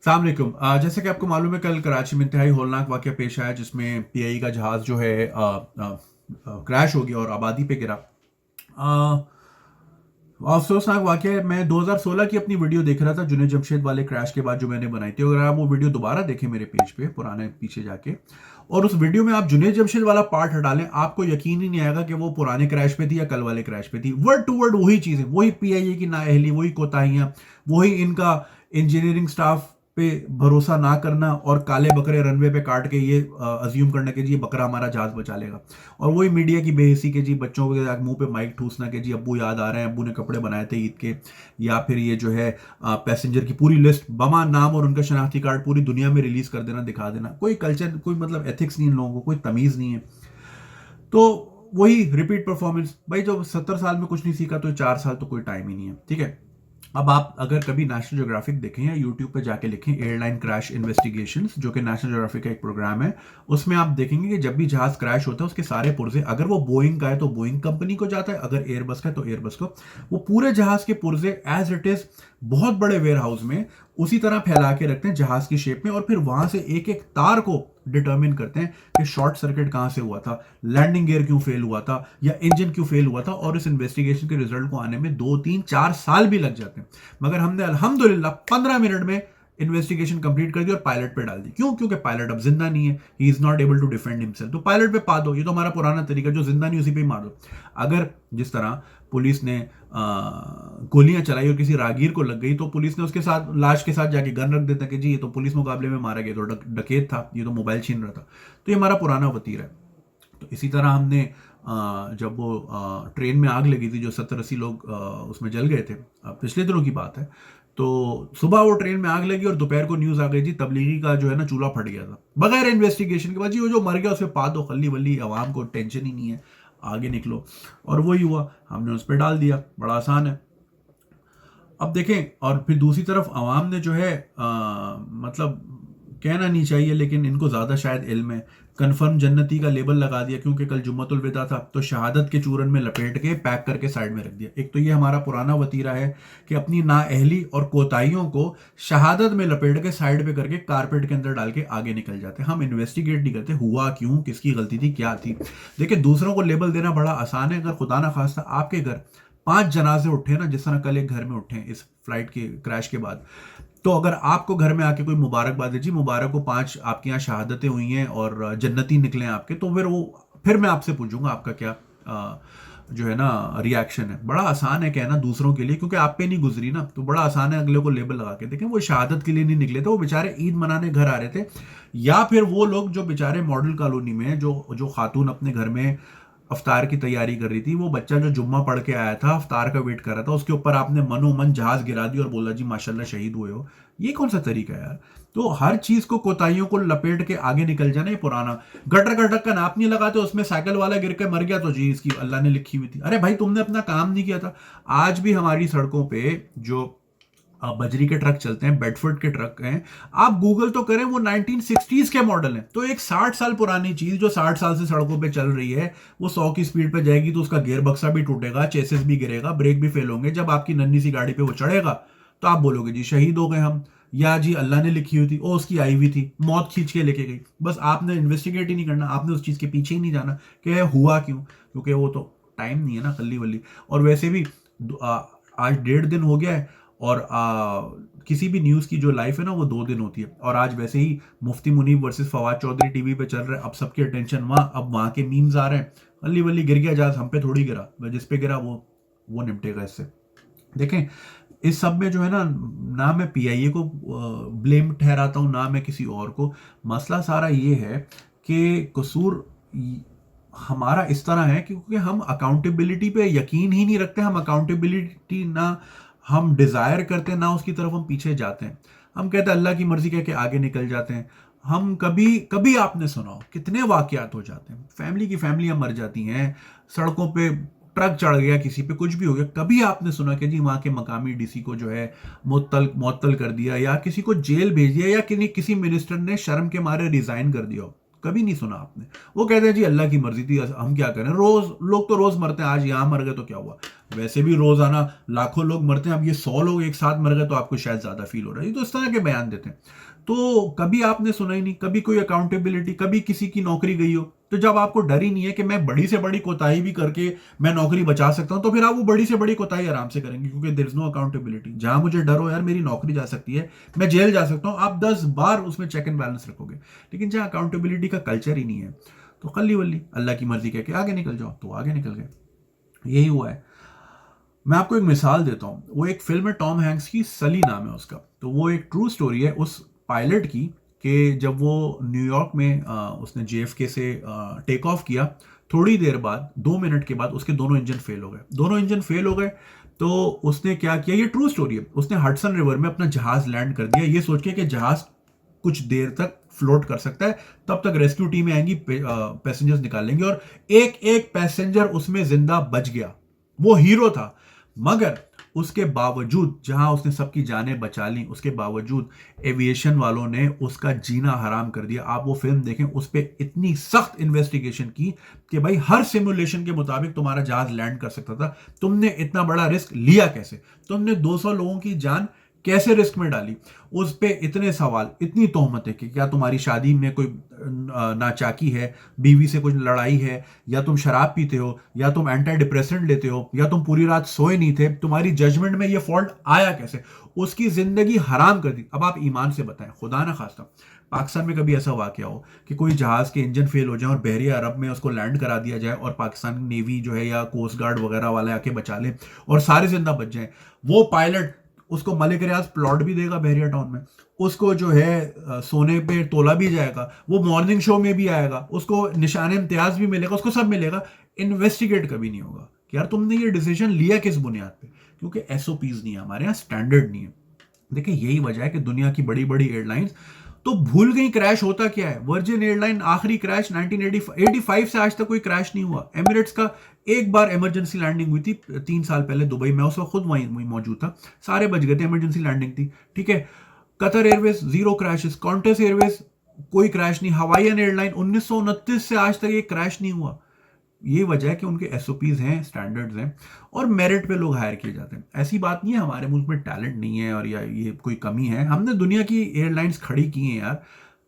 अस्सलाम वालेकुम। जैसे कि आपको मालूम है, कल कराची में इंतहाई होलनाक वाक़या पेश आया जिसमें पीआई का जहाज़ जो है क्रैश हो गया और आबादी पे गिरा। अ, अफसोसनाक वाक़या है। मैं 2016 की अपनी वीडियो देख रहा था जुनैद जमशेद वाले क्रैश के बाद जो मैंने बनाई थी। अगर आप वो वीडियो दोबारा देखें मेरे पेज पे पुराने पीछे जाके, और उस वीडियो में आप जुनैद जमशेद वाला पार्ट हटा लें, आपको यकीन ही नहीं आएगा कि वो पुराने क्रैश पे थी या कल वाले क्रैश पे थी। वर्ड टू वर्ड वही चीज़ें, वही पीआईए की नाअहली, वही कोताहियाँ, वही इनका इंजीनियरिंग स्टाफ पे भरोसा ना करना और काले बकरे रनवे पे काट के ये अज्यूम करना कि जी ये बकरा हमारा जहाज बचा लेगा। और वही मीडिया की बेहिसी के जी बच्चों के मुंह पे माइक ठूसना कि जी अब्बू याद आ रहे हैं, अब्बू ने कपड़े बनाए थे ईद के। या फिर ये जो है पैसेंजर की पूरी लिस्ट बमा नाम और उनका शनाख्ती कार्ड पूरी दुनिया में रिलीज कर देना, दिखा देना। कोई कल्चर, कोई मतलब एथिक्स नहीं इन लोगों को, कोई तमीज नहीं है। तो वही रिपीट परफॉर्मेंस। भाई जो 70 साल में कुछ नहीं सीखा तो 4 साल तो कोई टाइम ही नहीं है, ठीक है। अब आप अगर कभी नेशनल ज्योग्राफिक देखें या यूट्यूब पे जाके लिखें एयरलाइन क्रैश इन्वेस्टिगेशंस, जो कि नेशनल ज्योग्राफिक का एक प्रोग्राम है, उसमें आप देखेंगे कि जब भी जहाज क्रैश होता है उसके सारे पुर्जे, अगर वो बोइंग का है तो बोइंग कंपनी को जाता है, अगर एयरबस का है तो एयरबस को। वो पूरे जहाज के पुर्जे एज इट इज बहुत बड़े वेयर हाउस में उसी तरह फैला के रखते हैं जहाज की शेप में, और फिर वहां से एक एक तार को डिटर्मिन करते हैं कि शॉर्ट सर्किट कहां से हुआ था, लैंडिंग गियर क्यों फेल हुआ था, या इंजन क्यों फेल हुआ था। और इस इन्वेस्टिगेशन के रिजल्ट को आने में 2 3 4 साल भी लग जाते हैं। मगर हमने अल्हम्दुलिल्लाह 15 मिनट में इन्वेस्टिगेशन कंप्लीट कर दी और पायलट पे डाल दी। क्यों? क्योंकि पायलट अब जिंदा नहीं है, he is not able to defend himself. तो पायलट पे पा दो, ये तो हमारा पुराना तरीका, जो जिंदा नहीं उसी पे ही मार दो। अगर जिस तरह पुलिस ने गोलियां चलाई और किसी रागीर को लग गई तो पुलिस ने उसके साथ लाश के साथ जाके गन रख देता कि जी ये तो पुलिस मुकाबले में मारा गया, तो डकैत था, ये तो मोबाइल छीन रहा था। तो ये हमारा पुराना वतीरा है। तो इसी तरह हमने जब वो ट्रेन में आग लगी थी, जो 70-80 लोग उसमें जल गए थे, पिछले दिनों की बात है। तो सुबह वो ट्रेन में आग लगी और दोपहर को न्यूज़ आ गई थी तबलीगी का जो है ना चूल्हा फट गया था, बगैर इन्वेस्टिगेशन के बाद। जी वो जो मर गया उसे पा दो, खल्ली वल्ली, आवाम को टेंशन ही नहीं है, आगे निकलो। और वही हुआ, हमने उस पर डाल दिया, बड़ा आसान है। अब देखें, और फिर दूसरी तरफ अवाम ने जो है मतलब कहना नहीं चाहिए लेकिन इनको ज़्यादा शायद इल्म है, कन्फर्म जन्नती का लेबल लगा दिया, क्योंकि कल जुम्मतुल विदा था तो शहादत के चूरन में लपेट के पैक करके साइड में रख दिया। एक तो ये हमारा पुराना वतीरा है कि अपनी नाअहली और कोताहियों को शहादत में लपेट के साइड पे करके कारपेट के अंदर डाल के आगे निकल जाते हैं। हम इन्वेस्टिगेट नहीं करते हुआ क्यों, किसकी गलती थी, क्या थी। देखिए, दूसरों को लेबल देना बड़ा आसान है। अगर खुदा ना खास्ता आपके घर 5 जनाजे उठे ना, जिस तरह कल एक घर में उठे इस फ्लाइट के क्रैश के बाद, तो अगर आपको घर में आके कोई मुबारकबाद है, जी मुबारक हो, 5 आपके यहाँ शहादतें हुई हैं और जन्नती निकले हैं आपके, तो फिर मैं आपसे पूछूंगा आपका क्या जो है ना रिएक्शन है। बड़ा आसान है कहना दूसरों के लिए, क्योंकि आप पे नहीं गुजरी ना, तो बड़ा आसान है अगले को लेबल लगा के। देखें, वो शहादत के लिए नहीं निकले थे, वो बेचारे ईद मनाने घर आ रहे थे। या फिर वो लोग जो बेचारे मॉडल कॉलोनी में, जो जो खातून अपने घर में अफ्तार की तैयारी कर रही थी, वो बच्चा जो जुम्मा पढ़ के आया था, अफ्तार का वेट कर रहा था, उसके ऊपर आपने मनोमन जहाज गिरा दी और बोला जी माशाल्लाह शहीद हुए हो। ये कौन सा तरीका है यार? तो हर चीज को कोताहियों को लपेट के आगे निकल जाना, ये पुराना। गटर का ढक्कन आप नहीं लगाते, उसमें साइकिल वाला गिर के मर गया तो जी इसकी अल्लाह ने लिखी हुई थी। अरे भाई, तुमने अपना काम नहीं किया था। आज भी हमारी सड़कों पे जो बजरी के ट्रक चलते हैं, बेडफोर्ड के ट्रक हैं, आप गूगल तो करें, वो 1960s के मॉडल हैं। तो एक 60 साल पुरानी चीज जो 60 साल से सड़कों पे चल रही है, वो 100 की स्पीड पे जाएगी तो उसका गियर बक्सा भी टूटेगा, चेसिस भी गिरेगा, ब्रेक भी फेल होंगे। जब आपकी नन्ही सी गाड़ी पे वो चढ़ेगा तो आप बोलोगे जी शहीद हो गए हम, या जी अल्लाह ने लिखी हुई थी, ओ उसकी आई हुई थी, मौत खींच के लेके गई। बस आपने इन्वेस्टिगेट ही नहीं करना, आपने उस चीज के पीछे ही नहीं जाना कि हुआ क्यों, क्योंकि वो तो टाइम नहीं है ना, कल्ली वल्ली। और वैसे भी आज 1.5 दिन हो गया है, और किसी भी न्यूज़ की जो लाइफ है ना वो 2 दिन होती है। और आज वैसे ही मुफ्ती मुनीब वर्सेस फवाद चौधरी टीवी पे चल रहा है, अब सबकी अटेंशन वहाँ, अब वहाँ के मीम्स आ रहे हैं, अल्ली वल्ली गिर गया जहाज, हम पे थोड़ी गिरा, जिस पे गिरा वो निपटेगा इससे। देखें, इस सब में जो है ना मैं पीआईए को ब्लेम ठहराता हूँ, ना मैं किसी और को। मसला सारा ये है कि कसूर हमारा इस तरह है क्योंकि हम अकाउंटेबिलिटी पे यकीन ही नहीं रखते। हम अकाउंटेबिलिटी ना हम डिजायर करते हैं, ना उसकी तरफ हम पीछे जाते हैं। हम कहते हैं अल्लाह की मर्जी कह के आगे निकल जाते हैं। हम कभी कभी आपने सुना हो कितने वाकयात हो जाते हैं, फैमिली की फैमिलियां मर जाती हैं, सड़कों पे ट्रक चढ़ गया, किसी पे कुछ भी हो गया। कभी आपने सुना कि जी वहां के मकामी डीसी को जो है मुअत्तल कर दिया, या किसी को जेल भेज दिया, या किसी मिनिस्टर ने शर्म के मारे रिजाइन कर दिया हो? कभी नहीं सुना आपने। वो कहते हैं जी अल्लाह की मर्जी थी, हम क्या करें, रोज लोग तो रोज मरते हैं, आज यहां मर गए तो क्या हुआ। वैसे भी रोजाना लाखों लोग मरते हैं, अब ये 100 लोग एक साथ मर गए तो आपको शायद ज्यादा फील हो रहा है। ये तो इस तरह के बयान देते हैं। तो कभी आपने सुना ही नहीं, कभी कोई अकाउंटेबिलिटी, कभी किसी की नौकरी गई हो, तो जब आपको डर ही नहीं है कि मैं बड़ी से बड़ी कोताही भी करके मैं नौकरी बचा सकता हूं, तो फिर आप वो बड़ी से बड़ी कोताही आराम से करेंगे, क्योंकि देयर इज नो अकाउंटेबिलिटी। जहां मुझे डर हो यार मेरी नौकरी जा सकती है, मैं जेल जा सकता हूं, आप 10 बार उसमें चेक एंड बैलेंस रखोगे। लेकिन जहां अकाउंटेबिलिटी का कल्चर ही नहीं है, तो कल्ली वल्ली अल्लाह की मर्जी कह के आगे निकल जाओ, तो आगे निकल गए। यही हुआ है। मैं आपको एक मिसाल देता हूं, वो एक फिल्म है टॉम हैंक्स की, सली नाम है उसका। तो वो एक ट्रू स्टोरी है उस पायलट की, कि जब वो न्यूयॉर्क में उसने JFK से टेक ऑफ किया, थोड़ी देर बाद 2 मिनट के बाद उसके दोनों इंजन फेल हो गए। दोनों इंजन फेल हो गए तो उसने क्या किया, ये ट्रू स्टोरी है, उसने हडसन रिवर में अपना जहाज लैंड कर दिया, ये सोच के कि जहाज कुछ देर तक फ्लोट कर सकता है, तब तक रेस्क्यू टीमें आएंगी, पैसेंजर्स निकाल लेंगे। और एक एक पैसेंजर उसमें जिंदा बच गया, वो हीरो था। मगर उसके बावजूद, जहां उसने सबकी जानें बचा ली, उसके बावजूद एविएशन वालों ने उसका जीना हराम कर दिया। आप वो फिल्म देखें, उस पर इतनी सख्त इन्वेस्टिगेशन की कि भाई हर सिमुलेशन के मुताबिक तुम्हारा जहाज लैंड कर सकता था, तुमने इतना बड़ा रिस्क लिया कैसे, तुमने 200 लोगों की जान कैसे रिस्क में डाली। उस पे इतने सवाल, इतनी तोहमतें कि क्या तुम्हारी शादी में कोई नाचाकी है, बीवी से कुछ लड़ाई है, या तुम शराब पीते हो, या तुम एंटी डिप्रेसेंट लेते हो, या तुम पूरी रात सोए नहीं थे, तुम्हारी जजमेंट में ये फॉल्ट आया कैसे। उसकी जिंदगी हराम कर दी। अब आप ईमान से बताएं, खुदा ना खास्ता पाकिस्तान में कभी ऐसा वाकया हो कि कोई जहाज के इंजन फेल हो जाए और बहरिया अरब में उसको लैंड करा दिया जाए, और पाकिस्तान नेवी जो है या कोस्ट गार्ड वगैरह वाले आके बचा ले और सारे जिंदा बच जाए। वो पायलट, उसको मलिक रियाज प्लॉट भी देगा बहरिया टाउन में, उसको जो है सोने पे तोला भी जाएगा, वो मॉर्निंग शो में भी आएगा, उसको निशान इम्तियाज भी मिलेगा, उसको सब मिलेगा। इन्वेस्टिगेट कभी नहीं होगा कि यार तुमने ये डिसीजन लिया किस बुनियाद पे, क्योंकि SOPs नहीं है हमारे यहाँ, स्टैंडर्ड नहीं है। देखिए यही वजह है कि दुनिया की बड़ी बड़ी एयरलाइंस तो भूल गई क्रैश होता क्या है। वर्जिन एयरलाइन आखिरी क्रैश 1985 से आज तक कोई क्रैश नहीं हुआ। एमिरेट्स का एक बार इमरजेंसी लैंडिंग हुई थी 3 साल पहले दुबई में, उस वक्त खुद वहीं मौजूद था, सारे बच गए थे, इमरजेंसी लैंडिंग थी, ठीक है। कतर एयरवेज 0 क्रैशेस, कॉन्टस एयरवेज कोई क्रैश नहीं, हवाईयन एयरलाइन 1929 से आज तक एक क्रैश नहीं हुआ। ये वजह है कि उनके SOPs हैं, स्टैंडर्ड्स हैं, और मेरिट पे लोग हायर किए जाते हैं। ऐसी बात नहीं है हमारे मुल्क में टैलेंट नहीं है और या ये कोई कमी है, हमने दुनिया की एयरलाइंस खड़ी की हैं यार,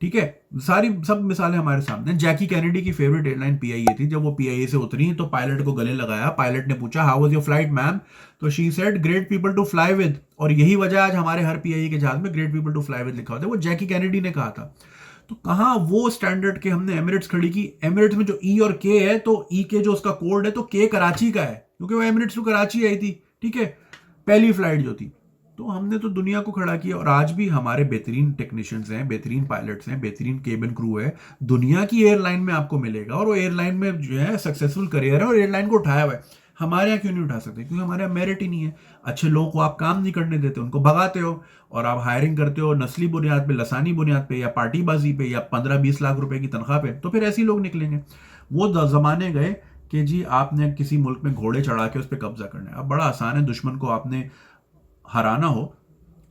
ठीक है। सारी सब मिसालें हमारे सामने। जैकी कैनेडी की फेवरेट एयरलाइन PIA थी। जब वो PIA से उतरी तो पायलट को गले लगाया, पायलट ने पूछा how was your flight ma'am, तो she said great people to fly with. और यही वजह आज हमारे हर PIA के जहाज में great people to fly with लिखा होता है, वो जैकी कैनेडी ने कहा था। तो कहाँ वो स्टैंडर्ड के हमने एमिरेट्स खड़ी की। एमिरेट्स में जो E और K है, तो E के जो उसका कोड है, तो K कराची का है, क्योंकि वो एमिरेट्स टू कराची आई थी, ठीक है, पहली फ्लाइट जो थी। तो हमने तो दुनिया को खड़ा किया, और आज भी हमारे बेहतरीन टेक्नीशियंस हैं, बेहतरीन पायलट्स हैं, बेहतरीन केबिन क्रू है, दुनिया की एयरलाइन में आपको मिलेगा, और वो एयरलाइन में जो है सक्सेसफुल करियर है और एयरलाइन को उठाया हुआ है। हमारे यहाँ क्यों नहीं उठा सकते, क्योंकि हमारे यहाँ मेरिट ही नहीं है। अच्छे लोगों को आप काम नहीं करने देते, उनको भगाते हो, और आप हायरिंग करते हो नस्ली बुनियाद पे, लसानी बुनियाद पे, या पार्टीबाजी पे, या 15-20 लाख रुपए की तनख्वाह पे, तो फिर ऐसे ही लोग निकलेंगे। वो जमाने गए कि जी आपने किसी मुल्क में घोड़े चढ़ा के उस पर कब्जा करना है। अब बड़ा आसान है, दुश्मन को आपने हराना हो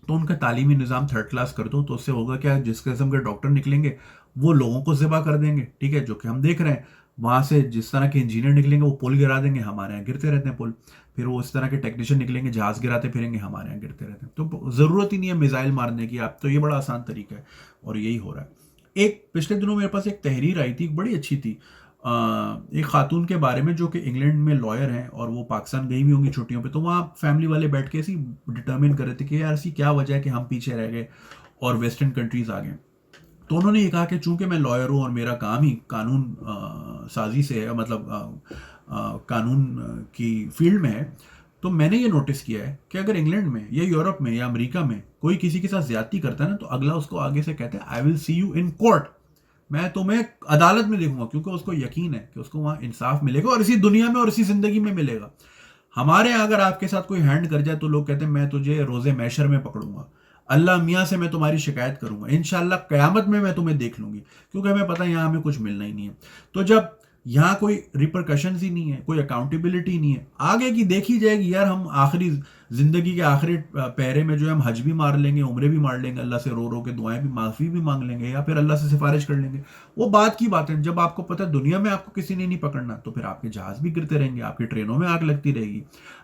तो उनका तालीमी निज़ाम 3rd क्लास कर दो, तो उससे होगा क्या, जिस किस्म के डॉक्टर निकलेंगे वो लोगों को ज़िबा कर देंगे, ठीक है, जो कि हम देख रहे हैं। वहाँ से जिस तरह के इंजीनियर निकलेंगे वो पुल गिरा देंगे, हमारे यहाँ गिरते रहते हैं पुल। फिर वो इस तरह के टेक्नीशियन निकलेंगे जहाज़ गिराते फिरेंगे, हमारे यहाँ गिरते रहते हैं। तो ज़रूरत ही नहीं है मिसाइल मारने की, आप तो ये बड़ा आसान तरीका है, और यही हो रहा है। एक पिछले दिनों मेरे पास एक तहरीर आई थी, बड़ी अच्छी थी, एक खातून के बारे में जो कि इंग्लैंड में लॉयर हैं, और वो पाकिस्तान गई हुई होंगी छुट्टियों पे। तो वहाँ फैमिली वाले बैठ के ऐसी डिटर्मिन कर रहे थे कि यार ऐसी क्या वजह है कि हम पीछे रह गए और वेस्टर्न कंट्रीज आ गए। तो उन्होंने ये कहा कि चूंकि मैं लॉयर हूँ और मेरा काम ही कानून साजी से है, मतलब कानून की फील्ड में है, तो मैंने ये नोटिस किया है कि अगर इंग्लैंड में या यूरोप में या अमेरिका में कोई किसी के साथ ज्यादती करता है ना, तो अगला उसको आगे से कहते हैं I will see you in court, मैं तुम्हें अदालत में देखूंगा, क्योंकि उसको यकीन है कि उसको वहां इंसाफ मिलेगा, और इसी दुनिया में और इसी जिंदगी में मिलेगा। हमारे यहाँ अगर आपके साथ कोई हैंड कर जाए तो लोग कहते हैं मैं तुझे रोजे मैशर में पकड़ूंगा, अल्लाह मियाँ से मैं तुम्हारी शिकायत करूंगा, इंशाल्लाह कयामत में मैं तुम्हें देख लूंगी, क्योंकि हमें पता है यहाँ हमें कुछ मिलना ही नहीं है। तो जब यहाँ कोई रिपरकशंस ही नहीं है, कोई अकाउंटेबिलिटी नहीं है। आगे की देखी जाएगी यार, हम आखिरी जिंदगी के आखिरी पैरे में जो है हम हज भी मार लेंगे, उम्रे भी मार लेंगे, अल्लाह से रो रो के दुआएं भी, माफ़ी भी मांग लेंगे, या फिर अल्लाह से सिफारिश कर लेंगे। वो बात की बात है। जब आपको पता है दुनिया में आपको किसी ने नहीं पकड़ना, तो फिर आपके जहाज भी गिरते रहेंगे, आपकी ट्रेनों में आग लगती रहेगी,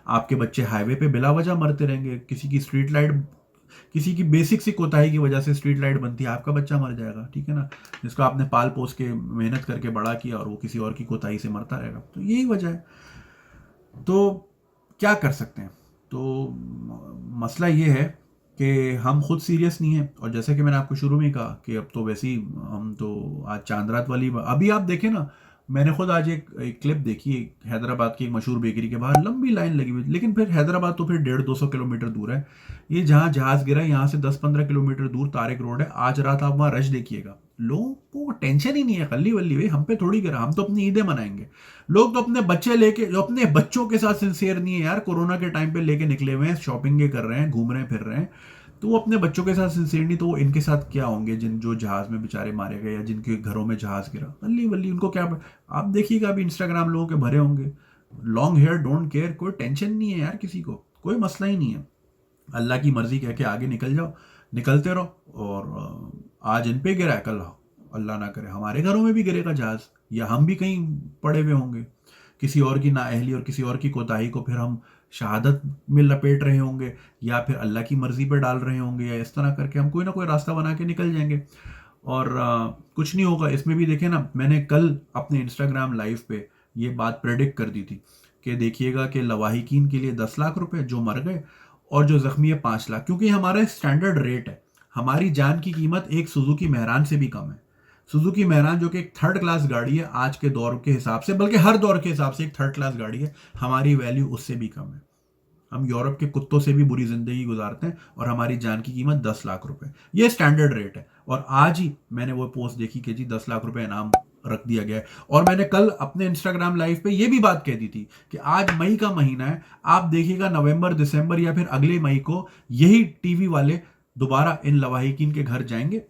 आपके बच्चे हाईवे पे बिला वजह मरते रहेंगे, किसी की स्ट्रीट लाइट, किसी की बेसिक सी कोताही की वजह से स्ट्रीट लाइट बनती है, आपका बच्चा मर जाएगा, ठीक है ना, जिसको आपने पाल पोस के मेहनत करके बड़ा किया, और वो किसी और की कोताही से मरता रहेगा। तो यही वजह है। तो क्या कर सकते हैं? तो मसला ये है कि हम खुद सीरियस नहीं हैं, और जैसे कि मैंने आपको शुरू में ही कहा कि अब तो वैसे ही हम तो आज चांद रात वाली, अभी आप देखें ना, मैंने खुद आज एक क्लिप देखी, हैदराबाद की एक मशहूर बेकरी के बाहर लंबी लाइन लगी हुई, लेकिन फिर हैदराबाद तो फिर 150-200 किलोमीटर दूर है। ये जहाँ जहाज गिरा है यहाँ से 10-15 किलोमीटर दूर तारिक रोड है। आज रात आप वहाँ रश देखिएगा, लोगों को टेंशन ही नहीं है, खल्ली वल्ली भाई हम पे थोड़ी गिरा, हम तो अपनी ईदें मनाएंगे। लोग तो अपने बच्चे लेके, जो अपने बच्चों के साथ सिंसियर नहीं है यार, कोरोना के टाइम पे लेके निकले हुए हैं, शॉपिंग कर रहे हैं, घूम रहे हैं, फिर रहे हैं, तो वो अपने बच्चों के साथ सिंसियर नहीं, तो वो इनके साथ क्या होंगे जिन जो जहाज में बेचारे मारे गए, या जिनके घरों में जहाज गिरा, अल्ली वल्ली उनको क्या। आप देखिएगा अभी इंस्टाग्राम लोगों के भरे होंगे, लॉन्ग हेयर डोंट केयर, कोई टेंशन नहीं है यार, किसी को कोई मसला ही नहीं है। अल्लाह की मर्जी कह के आगे निकल जाओ, निकलते रहो, और आज इन पे गिरा है, कल अल्लाह ना करे हमारे घरों में भी गिरेगा जहाज, या हम भी कहीं पड़े हुए होंगे, किसी और की नाअहली और किसी और की कोताही को फिर हम शहादत में लपेट रहे होंगे, या फिर अल्लाह की मर्जी पर डाल रहे होंगे, या इस तरह करके हम कोई ना कोई रास्ता बना के निकल जाएंगे, और कुछ नहीं होगा। इसमें भी देखे ना, मैंने कल अपने इंस्टाग्राम लाइव पे ये बात प्रेडिक्ट कर दी थी कि देखिएगा कि लवाहिकीन के लिए 10 लाख रुपए जो मर गए, और जो जख्मी है 5 लाख, क्योंकि हमारा स्टैंडर्ड रेट है, हमारी जान की कीमत एक सुजुकी मेहरान से भी कम है। सुजुकी मेहरान जो कि एक थर्ड क्लास गाड़ी है आज के दौर के हिसाब से, बल्कि हर दौर के हिसाब से एक थर्ड क्लास गाड़ी है, हमारी वैल्यू उससे भी कम है। हम यूरोप के कुत्तों से भी बुरी जिंदगी गुजारते हैं, और हमारी जान की कीमत 10 लाख रुपए, ये स्टैंडर्ड रेट है। और आज ही मैंने वो पोस्ट देखी कि जी 10 लाख रुपए इनाम रख दिया गया है। और मैंने कल अपने इंस्टाग्राम लाइव पे ये भी बात कह दी थी कि आज मई का महीना है, आप देखिएगा नवंबर, दिसंबर या फिर अगले मई को यही टीवी वाले दोबारा इन लवाहिकीन के घर जाएंगे,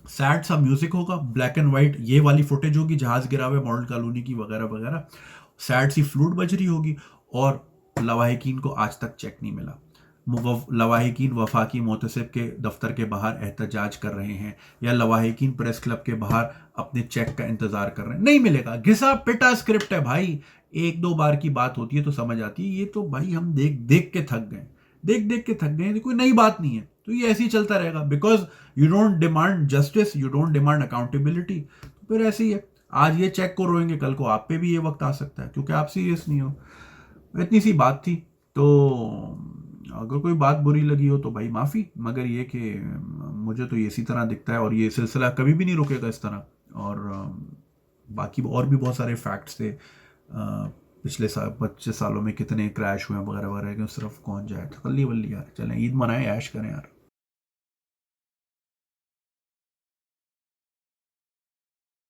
सैड सा म्यूजिक होगा, ब्लैक एंड व्हाइट ये वाली फुटेज होगी, जहाज गिरा हुआ मॉडल कॉलोनी की वगैरह वगैरह, सैड सी फ्लूट बज रही होगी, और लवाहिकीन को आज तक चेक नहीं मिला। लवाहिकीन वफाकी मोहतसिब के दफ्तर के बाहर एहतजाज कर रहे हैं, या लवाहिकीन प्रेस क्लब के बाहर अपने चेक का इंतजार कर रहे हैं, नहीं मिलेगा। घिसा पिटा स्क्रिप्ट है भाई, एक दो बार की बात होती है तो समझ आती है, ये तो भाई हम देख देख के थक गए, देख देख के थक गए, कोई नई बात नहीं है। तो ये ऐसे ही चलता रहेगा, because you don't demand justice, you don't demand accountability, तो फिर ऐसे ही है। आज ये चेक को रोएंगे, कल को आप पे भी ये वक्त आ सकता है, क्योंकि आप सीरियस नहीं हो। इतनी सी बात थी। तो अगर कोई बात बुरी लगी हो तो भाई माफ़ी, मगर ये कि मुझे तो ये इसी तरह दिखता है, और ये सिलसिला कभी भी नहीं रुकेगा इस तरह। और बाकी और भी बहुत सारे फैक्ट्स थे, पिछले 25 सालों में कितने क्रैश हुए वगैरह वगैरह, सिर्फ कौन जाए, तो कल्ली वल्ली यार, चलें ईद मनाएं, ऐश करें यार।